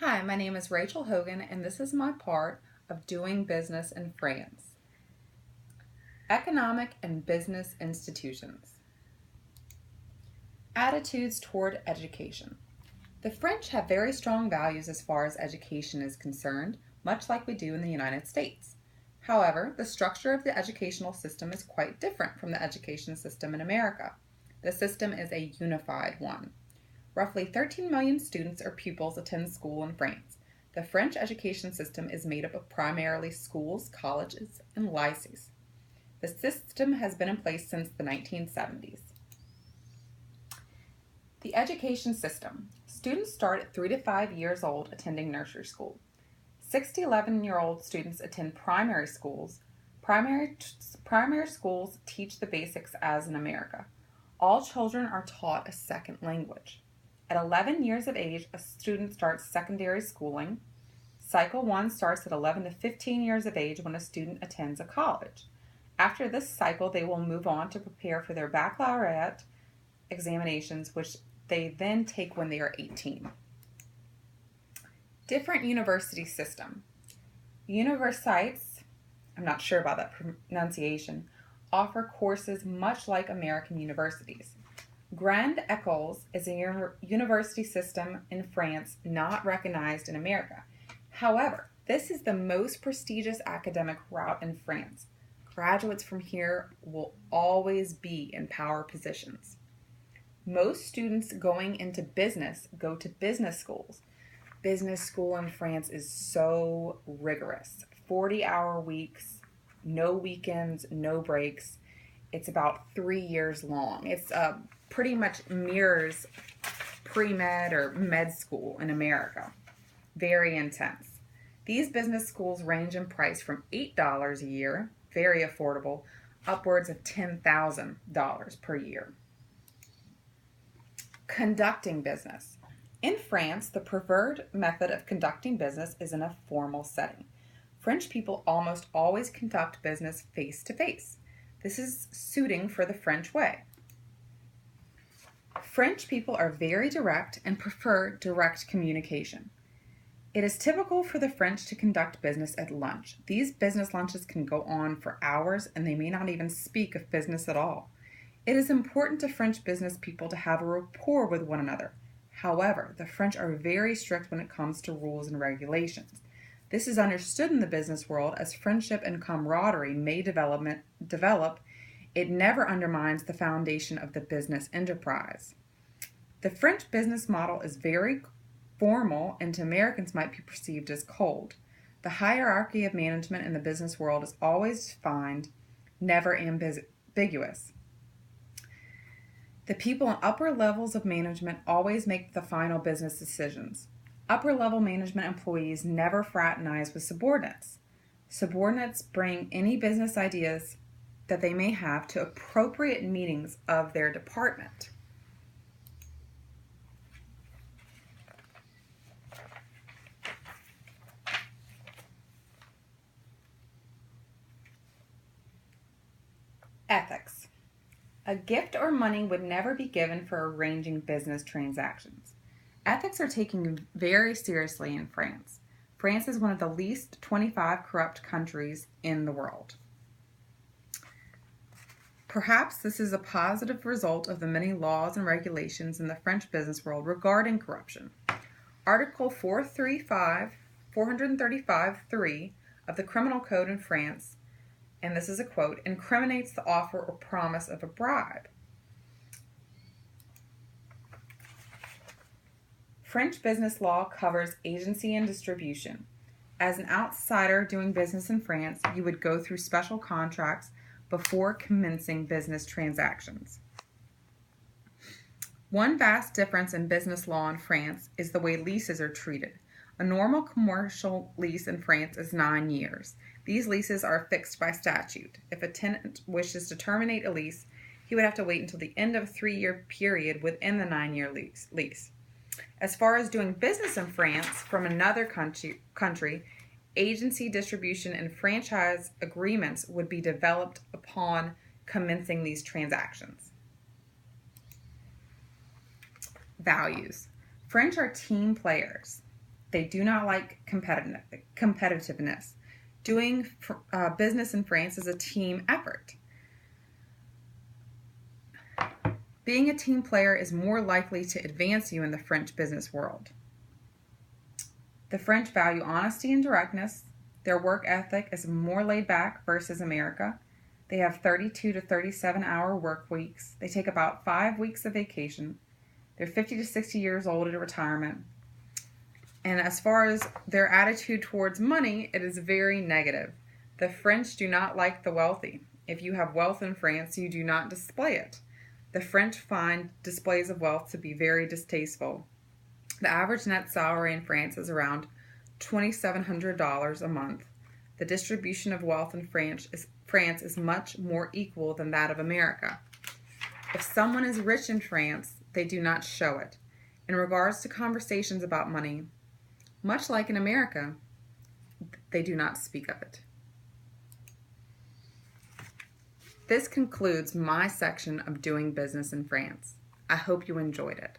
Hi, my name is Rachel Hogan, and this is my part of Doing Business in France. Economic and business institutions. Attitudes toward education. The French have very strong values as far as education is concerned, much like we do in the United States. However, the structure of the educational system is quite different from the education system in America. The system is a unified one. Roughly 13 million students or pupils attend school in France. The French education system is made up of primarily schools, colleges, and lycées. The system has been in place since the 1970s. The education system. Students start at 3 to 5 years old attending nursery school. 6 to 11-year-old students attend primary schools. Primary schools teach the basics as in America. All children are taught a second language. At 11 years of age, a student starts secondary schooling. Cycle 1 starts at 11 to 15 years of age when a student attends a college. After this cycle, they will move on to prepare for their baccalaureate examinations, which they then take when they are 18. Different university system. Universities, I'm not sure about that pronunciation, offer courses much like American universities. Grande Écoles is a university system in France not recognized in America. However, this is the most prestigious academic route in France. Graduates from here will always be in power positions. Most students going into business go to business schools. Business school in France is so rigorous. 40-hour weeks, no weekends, no breaks. It's about 3 years long. It's pretty much mirrors pre-med or med school in America. Very intense. These business schools range in price from $8 a year, very affordable, upwards of $10,000 per year. Conducting business. In France, the preferred method of conducting business is in a formal setting. French people almost always conduct business face to face. This is suiting for the French way. French people are very direct and prefer direct communication. It is typical for the French to conduct business at lunch. These business lunches can go on for hours and they may not even speak of business at all. It is important to French business people to have a rapport with one another. However, the French are very strict when it comes to rules and regulations. This is understood in the business world as friendship and camaraderie may develop. It never undermines the foundation of the business enterprise. The French business model is very formal and to Americans might be perceived as cold. The hierarchy of management in the business world is always defined, never ambiguous. The people in upper levels of management always make the final business decisions. Upper level management employees never fraternize with subordinates. Subordinates bring any business ideas that they may have to appropriate meetings of their department. Ethics. A gift or money would never be given for arranging business transactions. Ethics are taken very seriously in France. France is one of the least 25 corrupt countries in the world. Perhaps this is a positive result of the many laws and regulations in the French business world regarding corruption. Article 435(3) of the Criminal Code in France, and this is a quote, incriminates the offer or promise of a bribe. French business law covers agency and distribution. As an outsider doing business in France, you would go through special contracts before commencing business transactions. One vast difference in business law in France is the way leases are treated. A normal commercial lease in France is 9 years. These leases are fixed by statute. If a tenant wishes to terminate a lease, he would have to wait until the end of a 3-year period within the 9-year lease. As far as doing business in France from another country, agency, distribution, and franchise agreements would be developed upon commencing these transactions. Values. French are team players. They do not like competitiveness. Doing business in France is a team effort. Being a team player is more likely to advance you in the French business world. The French value honesty and directness. Their work ethic is more laid back versus America. They have 32 to 37-hour work weeks. They take about 5 weeks of vacation. They're 50 to 60 years old at retirement. And as far as their attitude towards money, it is very negative. The French do not like the wealthy. If you have wealth in France, you do not display it. The French find displays of wealth to be very distasteful. The average net salary in France is around $2,700 a month. The distribution of wealth in France is much more equal than that of America. If someone is rich in France, they do not show it. In regards to conversations about money, much like in America, they do not speak of it. This concludes my section of doing business in France. I hope you enjoyed it.